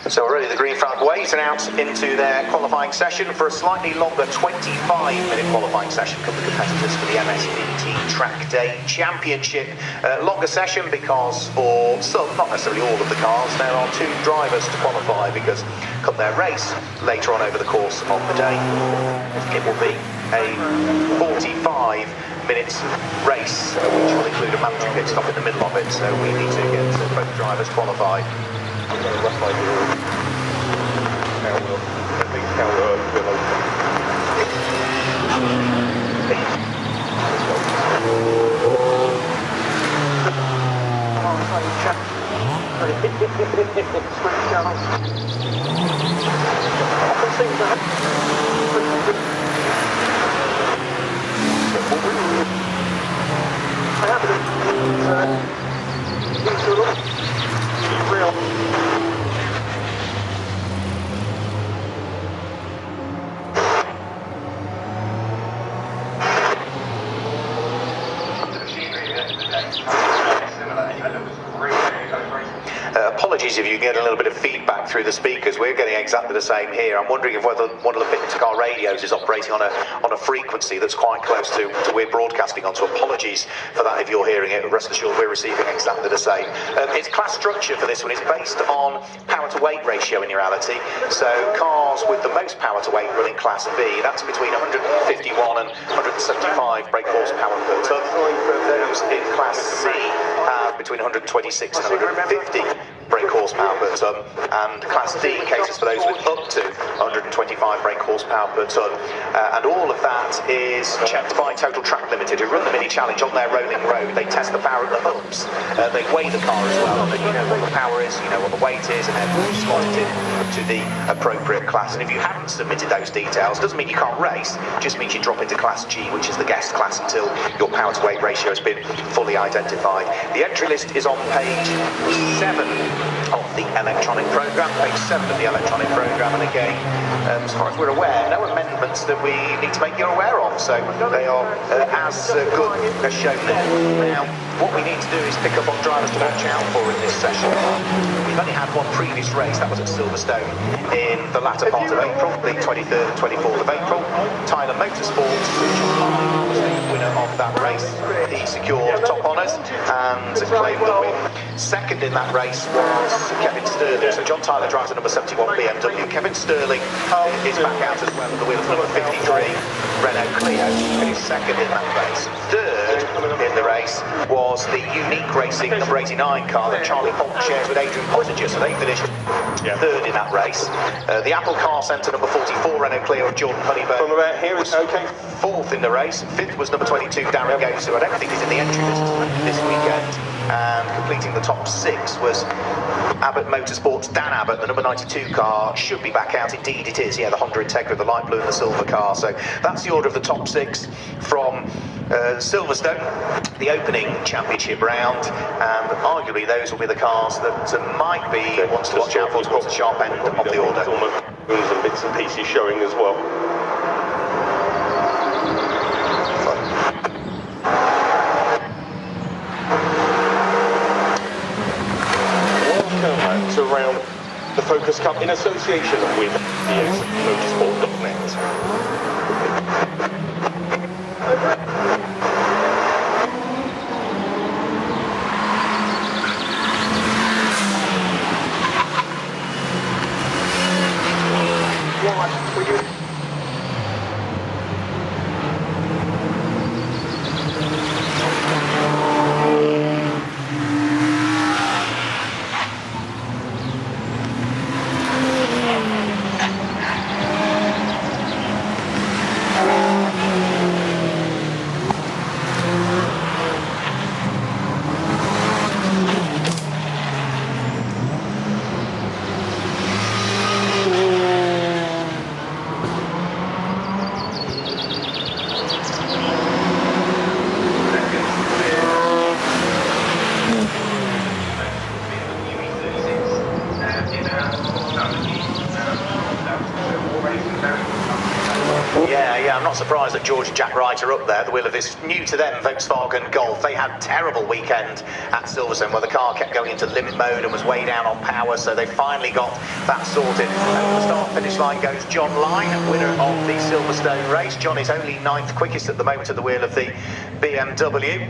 So already the green flag waves out into their qualifying session for a slightly longer 25-minute qualifying session. A couple of competitors for the MSVT Trackday Championship. Longer session because for some, not necessarily all of the cars, there are 2 drivers to qualify, because come their race later on over the course of the day, it will be a 45 minutes race, which will include a mandatory pit stop in the middle of it. So we need to get both drivers qualified. I've got a rough idea of Cadwell. I think Cadwell will open. Apologies if you get a little bit of feedback through the speakers. We're getting exactly the same here. I'm wondering if whether one of the fitness car radios is operating on a frequency that's quite close to we're broadcasting on. So apologies for that if you're hearing it. Rest assured we're receiving exactly the same. Its class structure for this one is based on power to weight ratio in reality. So cars with the most power to weight running class B, that's between 151 and 175 brake horsepower per tonne. Those in class C have between 126 and 150 brake horsepower per tonne, and Class D cases for those with up to 125 brake horsepower per tonne, and all of that is checked by Total Track Limited, who run the mini challenge on their rolling road. They test the power at the hubs, they weigh the car as well, and then you know what the power is, you know what the weight is, and then slot it in to the appropriate class. And if you haven't submitted those details, doesn't mean you can't race, just means you drop into Class G, which is the guest class, until your power to weight ratio has been fully identified. The entry list is on page 7 of the electronic programme, page 7 of the electronic programme, and again, as far as we're aware, no amendments that we need to make you aware of, so they are as good as shown there. Now, what we need to do is pick up on drivers to watch out for in this session. We've only had one previous race, that was at Silverstone in the latter part of April, the 23rd and 24th of April. Tyler Motorsport, was the winner of that race. He secured top honours and claimed the win. Second in that race was Kevin Sterling. So John Tyler drives a number 71 BMW. Kevin Sterling is back out as well at the wheel of number 53 Renault Clio. Finished second in that race. Third in the race was the Unique Racing number 89 car that Charlie Polk shares with Adrian Pottinger. So they finished third in that race. The Apple Car Centre number 44 Renault Clio of Jordan Honeyburn. From about here, it's okay. Fourth in the race. Fifth was number 22 Darren Goes, who I don't think is in the entry list this weekend. And completing the top 6 was Abbott Motorsports' Dan Abbott, the number 92 car. Should be back out, indeed it is. Yeah, the Honda Integra, the light blue and the silver car. So that's the order of the top 6 from Silverstone, the opening championship round, and arguably those will be the cars that might be ones to watch out for towards the sharp end of the order. And bits and pieces showing as well. Welcome to round the Focus Cup in association with motorsport.net. I'm not surprised that George and Jack Wright are up there at the wheel of this new to them Volkswagen Golf. They had a terrible weekend at Silverstone where the car kept going into limp mode and was way down on power, so they finally got that sorted. Over the start-finish line goes John Line, winner of the Silverstone race. John is only 9th quickest at the moment at the wheel of the BMW,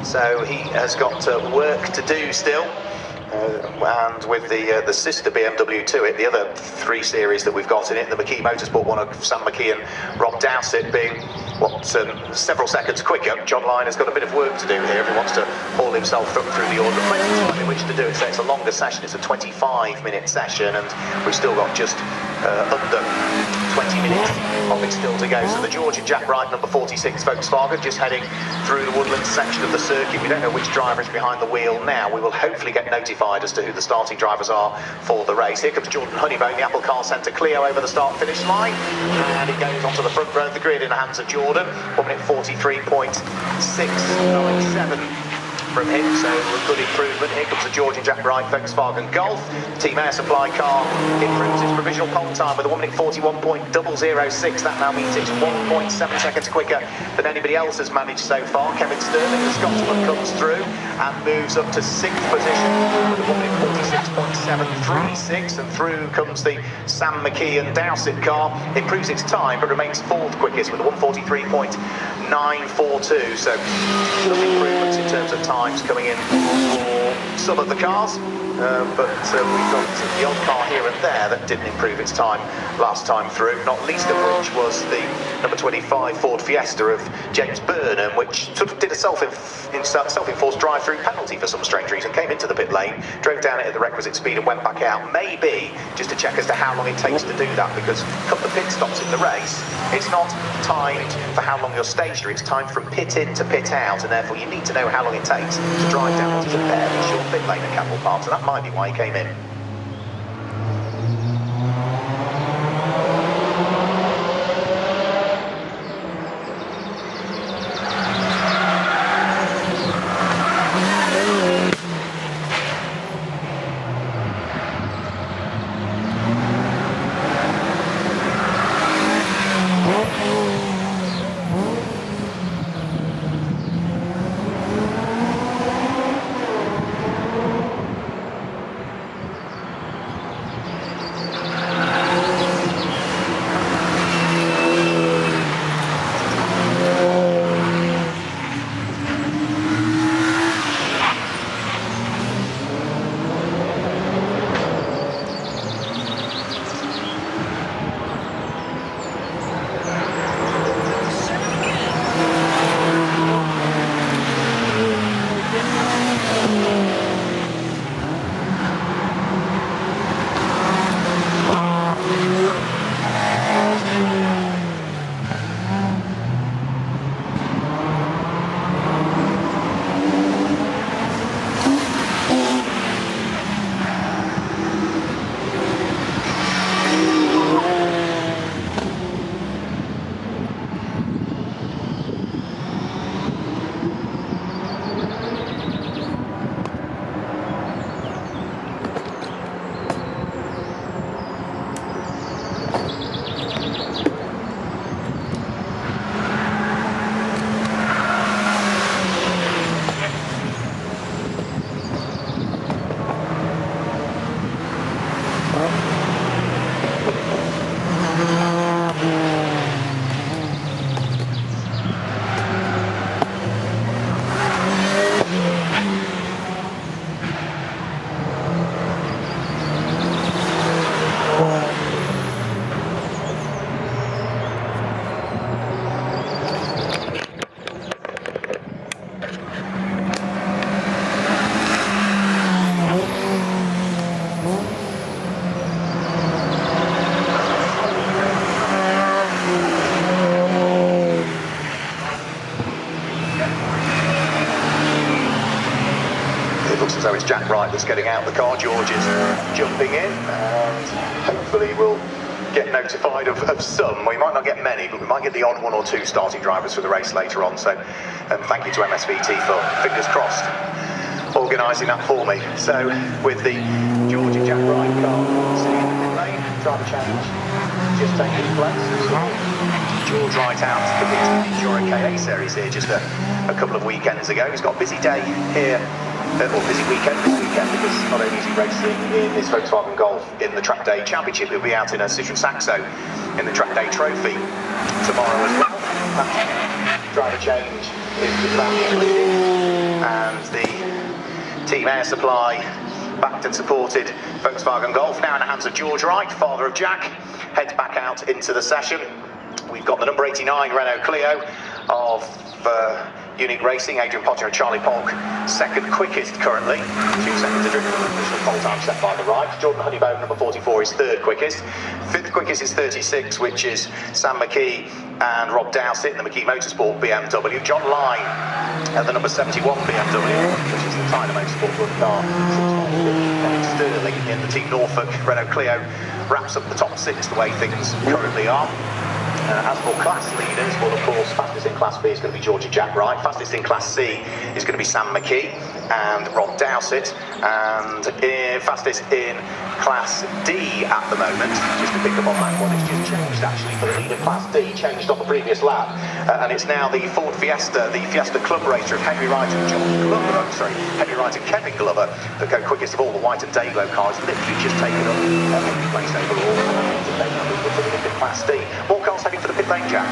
so he has got work to do still. And with the sister BMW to it, the other 3 series that we've got in it, the McKee Motorsport one of Sam McKee and Rob Dowsett being several seconds quicker, John Line has got a bit of work to do here if he wants to haul himself up through the order. Plenty of time in which to do it, so it's a longer session, it's a 25-minute session, and we've still got just under 20 minutes of it still to go. So the George and Jack Wright number 46 Volkswagen just heading through the woodland section of the circuit. We don't know which driver is behind the wheel now. We will hopefully get notified as to who the starting drivers are for the race. Here comes Jordan Honeybone, the Apple Car Centre Clio over the start-finish line, and it goes onto the front row of the grid in the hands of Jordan. 1 minute 43.697 from him, so a good improvement. Here comes the George and Jack Wright Volkswagen Golf. Team Air Supply car improves its provisional pole time with a 1 minute 41.006. That now means it's 1.7 seconds quicker than anybody else has managed so far. Kevin Sterling, the Scotsman, comes through and moves up to 6th position with a 1 minute 46.736, and through comes the Sam McKee and Dowsett car. Improves its time but remains 4th quickest with a 1:43.942. So good improvements in terms of times coming in for some of the cars, but we've got the odd car here and there that didn't improve its time last time through, not least of which was the number 25 Ford Fiesta of James Burnham, which sort of did a self-enforced drive-through penalty for some strange reason, came into the pit lane, drove down it at the requisite speed and went back out. Maybe just to check as to how long it takes to do that, because come the pit stops in the race, it's not timed for how long you're stationary, it's timed from pit in to pit out, and therefore you need to know how long it takes to drive down onto the fairly short pit lane at Cadwell Park, so that might be why he came in. So it's Jack Wright that's getting out the car. George is jumping in, and hopefully we'll get notified of some. We might not get many, but we might get the odd 1 or 2 starting drivers for the race later on. So thank you to MSVT for, fingers crossed, organising that for me. So with the George and Jack Wright car sitting in the pit lane, driver change. just taking place. George Wright out for the Enduro KA series here just a couple of weekends ago. He's got a busy day here, or busy weekend this weekend, because not only is he racing in his Volkswagen Golf in the Trackday Championship, he'll be out in a Citroen Saxo in the Trackday Trophy tomorrow as well. That driver change is the family leading, and the Team Air Supply backed and supported Volkswagen Golf, now in the hands of George Wright, father of Jack, heads back out into the session. We've got the number 89 Renault Clio of Unique Racing, Adrian Potter and Charlie Polk, second quickest currently, 2 seconds adrift from the initial pole time set by the right. Jordan Honeybone, number 44, is third quickest. Fifth quickest is 36, which is Sam McKee and Rob Dowsett in the McKee Motorsport BMW. John Lyne at the number 71 BMW, which is the Tyler Motorsport run car. Sterling in the Team Norfolk Renault Clio wraps up the top 6 the way things currently are. As for class leaders, well, of course, fastest in Class B is going to be George and Jack Wright. Fastest in Class C is going to be Sam McKee and Rob Dowsett. And fastest in Class D at the moment, just to pick up on that one, it's just changed actually for the leader. Class D changed on the previous lap, and it's now the Ford Fiesta, the Fiesta Club racer of Henry Wright and Henry Wright and Kevin Glover, that go quickest of all the White and Dayglow cars, literally just taken up 8th place overall, and they for the leader Class D. More cars heading for the pit lane, Jack.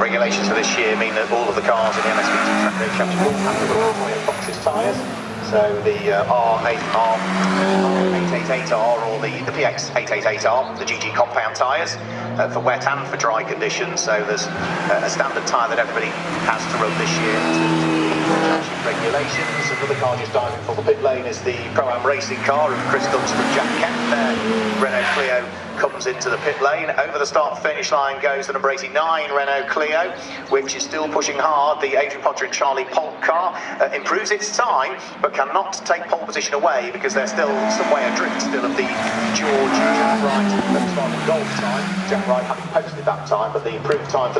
Regulations for this year mean that all of the cars in the MSVT Trackday Championship will have the Royal Foxes tyres. So the R888R or the PX888R, the GG compound tyres for wet and for dry conditions. So there's a standard tyre that everybody has to run this year. Regulations. Another car just diving for the pit lane is the Pro-Am racing car of Chris Dunstan and Jack Kemp. Renault Clio comes into the pit lane. Over the start-finish line goes the number 89 Renault Clio, which is still pushing hard. The Adrian Potter and Charlie Polk car improves its time, but cannot take pole position away because they're still some way adrift still of the George Jack Wright Volkswagen Golf time. Jack Wright having posted that time, but the improved time for